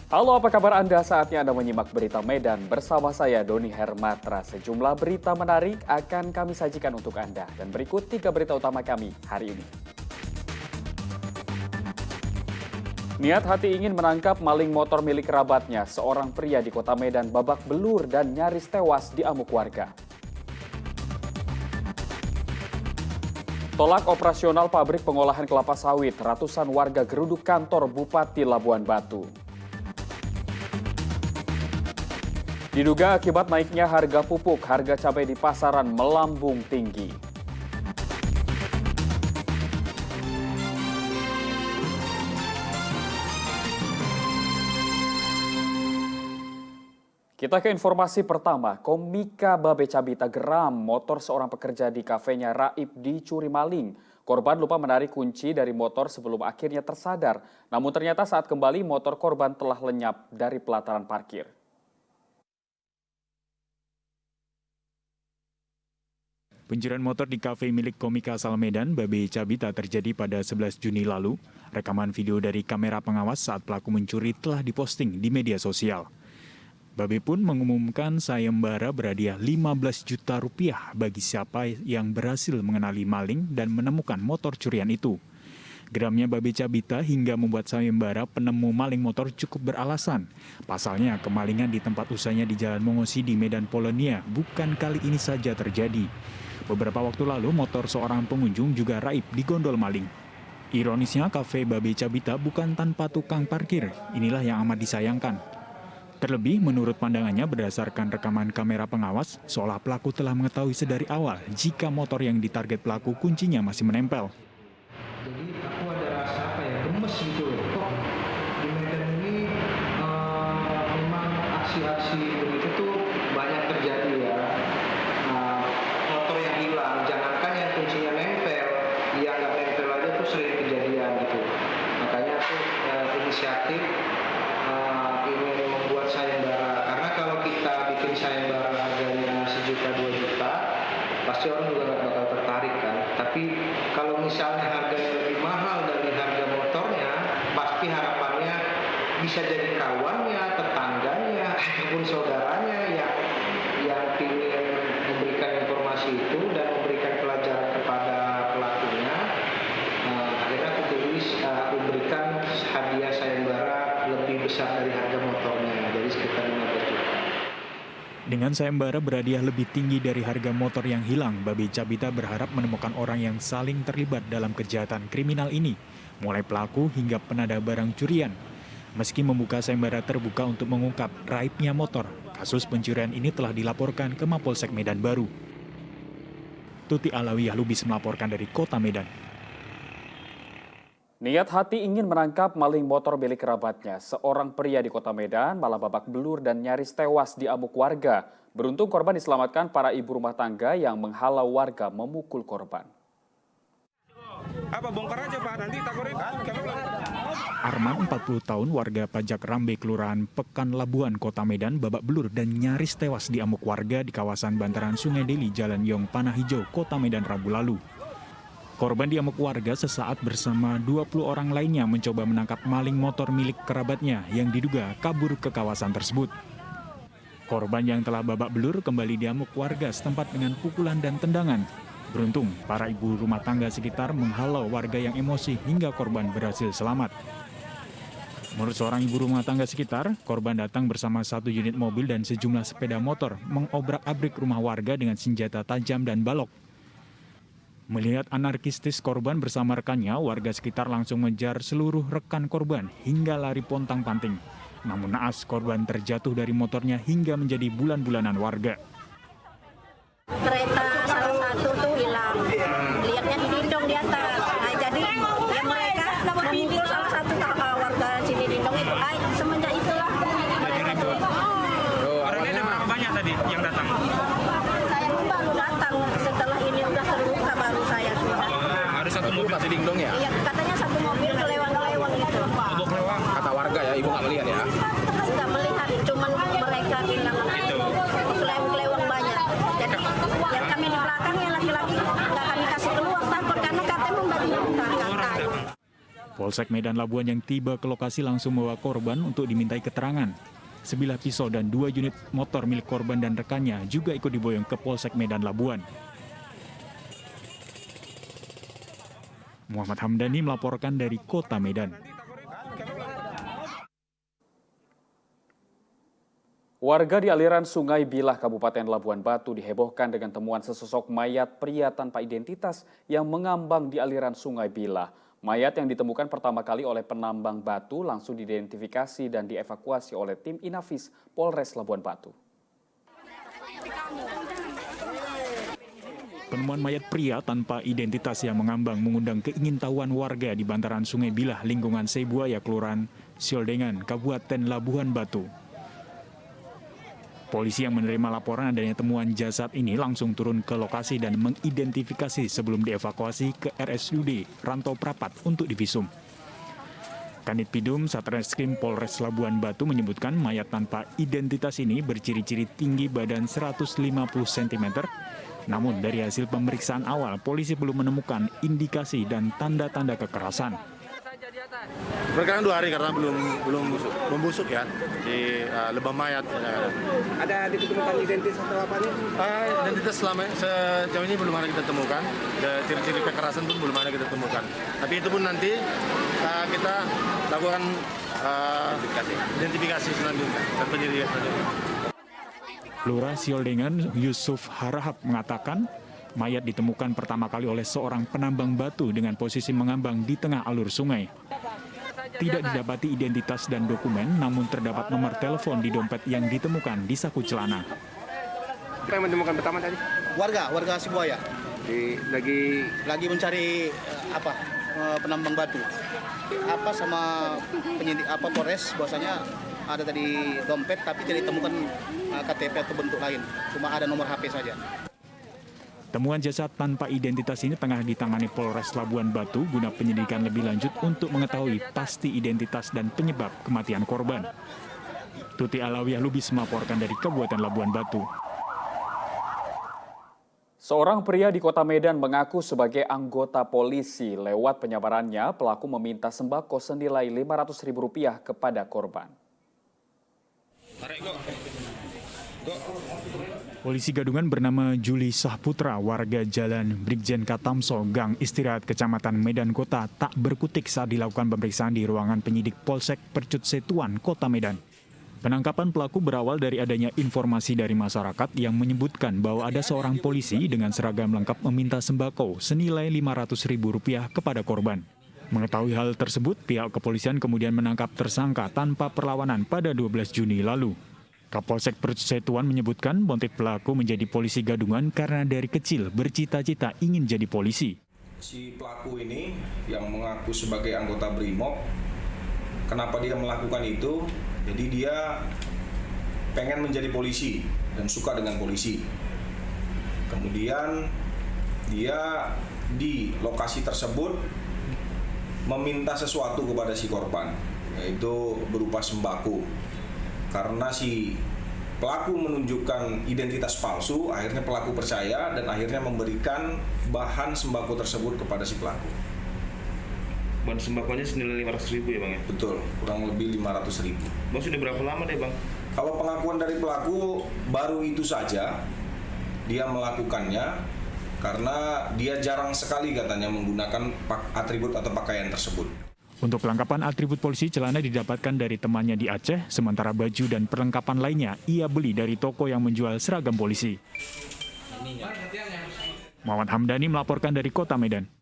Halo, apa kabar Anda? Saatnya Anda menyimak berita Medan bersama saya, Doni Hermatra. Sejumlah berita menarik akan kami sajikan untuk Anda. Dan berikut 3 berita utama kami hari ini. Niat hati ingin menangkap maling motor milik kerabatnya. Seorang pria di kota Medan babak belur dan nyaris tewas diamuk warga. Tolak operasional pabrik pengolahan kelapa sawit. Ratusan warga geruduk kantor Bupati Labuan Batu. Diduga akibat naiknya harga pupuk, harga cabai di pasaran melambung tinggi. Kita ke informasi pertama. Komika Babe Cabita geram motor seorang pekerja di kafenya Raib dicuri maling. Korban lupa menarik kunci dari motor sebelum akhirnya tersadar. Namun ternyata saat kembali motor korban telah lenyap dari pelataran parkir. Pencurian motor di kafe milik komika asal Medan, Babe Cabita terjadi pada 11 Juni lalu. Rekaman video dari kamera pengawas saat pelaku mencuri telah diposting di media sosial. Babe pun mengumumkan sayembara berhadiah 15 juta rupiah bagi siapa yang berhasil mengenali maling dan menemukan motor curian itu. Geramnya Babe Cabita hingga membuat sayembara penemu maling motor cukup beralasan. Pasalnya, kemalingan di tempat usahanya di Jalan Mongosi di Medan Polonia bukan kali ini saja terjadi. Beberapa waktu lalu, motor seorang pengunjung juga raib digondol maling. Ironisnya, kafe Babe Cabita bukan tanpa tukang parkir. Inilah yang amat disayangkan. Terlebih, menurut pandangannya berdasarkan rekaman kamera pengawas, seolah pelaku telah mengetahui sedari awal jika motor yang ditarget pelaku kuncinya masih menempel. Jadi aku ada rasa gemes gitu loh. Kok di Medan ini memang aksi-aksi begitu tuh banyak terjadi ya. Motor yang hilang, jangankan yang kuncinya nempel, yang nggak nempel aja tuh sering kejadian gitu. Makanya aku inisiatif ingin membuat sayembara. Karena kalau kita bikin sayembara harganya 1 juta 2 juta, pasti orang juga nggak bakal tertarik kan. Tapi kalau misalnya harganya lebih mahal dari harga motornya, pasti harapannya bisa jadi kawannya, tetangganya, ataupun saudaranya yang ingin memberikan informasi itu dan memberikan pelajaran kepada pelakunya. Akhirnya aku tulis, aku berikan hadiah sayembara lebih besar dari harga motornya, jadi sekitar 15 juta. Dengan sayembara berhadiah lebih tinggi dari harga motor yang hilang, Babe Cabita berharap menemukan orang yang saling terlibat dalam kejahatan kriminal ini, mulai pelaku hingga penada barang curian. Meski membuka sayembara terbuka untuk mengungkap raibnya motor, kasus pencurian ini telah dilaporkan ke Mapolsek Medan Baru. Tuti Alawiyah Lubis melaporkan dari Kota Medan. Niat hati ingin menangkap maling motor milik kerabatnya. Seorang pria di kota Medan malah babak belur dan nyaris tewas diamuk warga. Beruntung korban diselamatkan para ibu rumah tangga yang menghalau warga memukul korban. Apa bongkar aja Pak, nanti takurin. Arman, 40 tahun, warga Pajak Rambe, Kelurahan Pekan Labuan, Kota Medan, babak belur dan nyaris tewas diamuk warga di kawasan bantaran Sungai Deli, Jalan Yong Panah Hijau, Kota Medan Rabu lalu. Korban diamuk warga sesaat bersama 20 orang lainnya mencoba menangkap maling motor milik kerabatnya yang diduga kabur ke kawasan tersebut. Korban yang telah babak belur kembali diamuk warga setempat dengan pukulan dan tendangan. Beruntung, para ibu rumah tangga sekitar menghalau warga yang emosi hingga korban berhasil selamat. Menurut seorang ibu rumah tangga sekitar, korban datang bersama 1 unit mobil dan sejumlah sepeda motor mengobrak-abrik rumah warga dengan senjata tajam dan balok. Melihat anarkistis korban bersama rekannya, warga sekitar langsung mengejar seluruh rekan korban hingga lari pontang-panting. Namun naas, korban terjatuh dari motornya hingga menjadi bulan-bulanan warga. Kereta salah satu tuh hilang, lihatnya didindong di atas. Jadi ya mereka memukul salah satu warga sini dindong itu. Semenjak itulah mereka tuh. Orangnya ada berapa banyak tadi yang datang? Saya pun baru datang, setelah ini udah terluka baru saya tuh. Ada satu mobil tadi dingdong ya? Iya, katanya satu mobil kelewang-kelewang gitu. Kelewang. Kata warga ya, ibu nggak melihat ya? Nggak melihat, cuman mereka bilang kelewang-kelewang banyak. Jadi yang kami di belakang yang laki-laki nggak kami kasih keluar takut karena katanya membagi luka. Polsek Medan Labuan yang tiba ke lokasi langsung membawa korban untuk dimintai keterangan. Sebilah pisau dan 2 unit motor milik korban dan rekannya juga ikut diboyong ke Polsek Medan Labuan. Muhammad Hamdani melaporkan dari Kota Medan. Warga di aliran Sungai Bilah, Kabupaten Labuan Batu dihebohkan dengan temuan sesosok mayat pria tanpa identitas yang mengambang di aliran Sungai Bilah. Mayat yang ditemukan pertama kali oleh penambang batu langsung diidentifikasi dan dievakuasi oleh tim Inafis Polres Labuan Batu. Penemuan mayat pria tanpa identitas yang mengambang mengundang keingintahuan warga di bantaran Sungai Bilah, lingkungan Sebuaya, Kelurahan Sioldengan, Kabupaten Labuan Batu. Polisi yang menerima laporan adanya temuan jasad ini langsung turun ke lokasi dan mengidentifikasi sebelum dievakuasi ke RSUD Rantau Prapat untuk divisum. Kanit Pidum Satreskrim Polres Labuan Batu menyebutkan mayat tanpa identitas ini berciri-ciri tinggi badan 150 cm. Namun dari hasil pemeriksaan awal, polisi belum menemukan indikasi dan tanda-tanda kekerasan. Berkaitan 2 hari karena belum membusuk ya di lebam mayat. Ada ditemukan identitas atau apa nih? Identitas sejauh ini belum ada kita temukan. Ciri-ciri kekerasan pun belum ada kita temukan. Tapi itu pun nanti kita lakukan identifikasi selanjutnya dan penyelidikan selanjutnya. Lurah Sioldengan Yusuf Harahap mengatakan mayat ditemukan pertama kali oleh seorang penambang batu dengan posisi mengambang di tengah alur sungai. Tidak didapati identitas dan dokumen, namun terdapat nomor telepon di dompet yang ditemukan di saku celana. Apa yang menemukan pertama tadi? Warga Sibuaya. Lagi mencari penambang batu. Sama penyidik Polres bahwasanya ada tadi dompet tapi tidak ditemukan KTP atau bentuk lain. Cuma ada nomor HP saja. Temuan jasad tanpa identitas ini tengah ditangani Polres Labuan Batu guna penyelidikan lebih lanjut untuk mengetahui pasti identitas dan penyebab kematian korban. Tuti Alawiyah Lubis melaporkan dari Kabupaten Labuan Batu. Seorang pria di Kota Medan mengaku sebagai anggota polisi. Lewat penyabarannya, pelaku meminta sembako senilai Rp500.000 kepada korban. Polisi gadungan bernama Juli Sahputra, warga Jalan Brigjen Katamso, Gang Istirahat, Kecamatan Medan Kota, tak berkutik saat dilakukan pemeriksaan di ruangan penyidik Polsek Percut Setuan, Kota Medan. Penangkapan pelaku berawal dari adanya informasi dari masyarakat yang menyebutkan bahwa ada seorang polisi dengan seragam lengkap meminta sembako senilai Rp500.000 kepada korban. Mengetahui hal tersebut, pihak kepolisian kemudian menangkap tersangka tanpa perlawanan pada 12 Juni lalu. Kapolsek Persetuan menyebutkan motif pelaku menjadi polisi gadungan karena dari kecil bercita-cita ingin jadi polisi. Si pelaku ini yang mengaku sebagai anggota BRIMOB, kenapa dia melakukan itu? Jadi dia pengen menjadi polisi dan suka dengan polisi. Kemudian dia di lokasi tersebut meminta sesuatu kepada si korban, yaitu berupa sembako. Karena si pelaku menunjukkan identitas palsu, akhirnya pelaku percaya dan akhirnya memberikan bahan sembako tersebut kepada si pelaku. Bahan sembakonya senilai Rp500.000 ya Bang ya? Betul, kurang lebih Rp500.000. Bang sudah berapa lama deh Bang? Kalau pengakuan dari pelaku baru itu saja dia melakukannya karena dia jarang sekali katanya menggunakan atribut atau pakaian tersebut. Untuk kelengkapan atribut polisi, celana didapatkan dari temannya di Aceh, sementara baju dan perlengkapan lainnya ia beli dari toko yang menjual seragam polisi. Muhammad Hamdani melaporkan dari Kota Medan.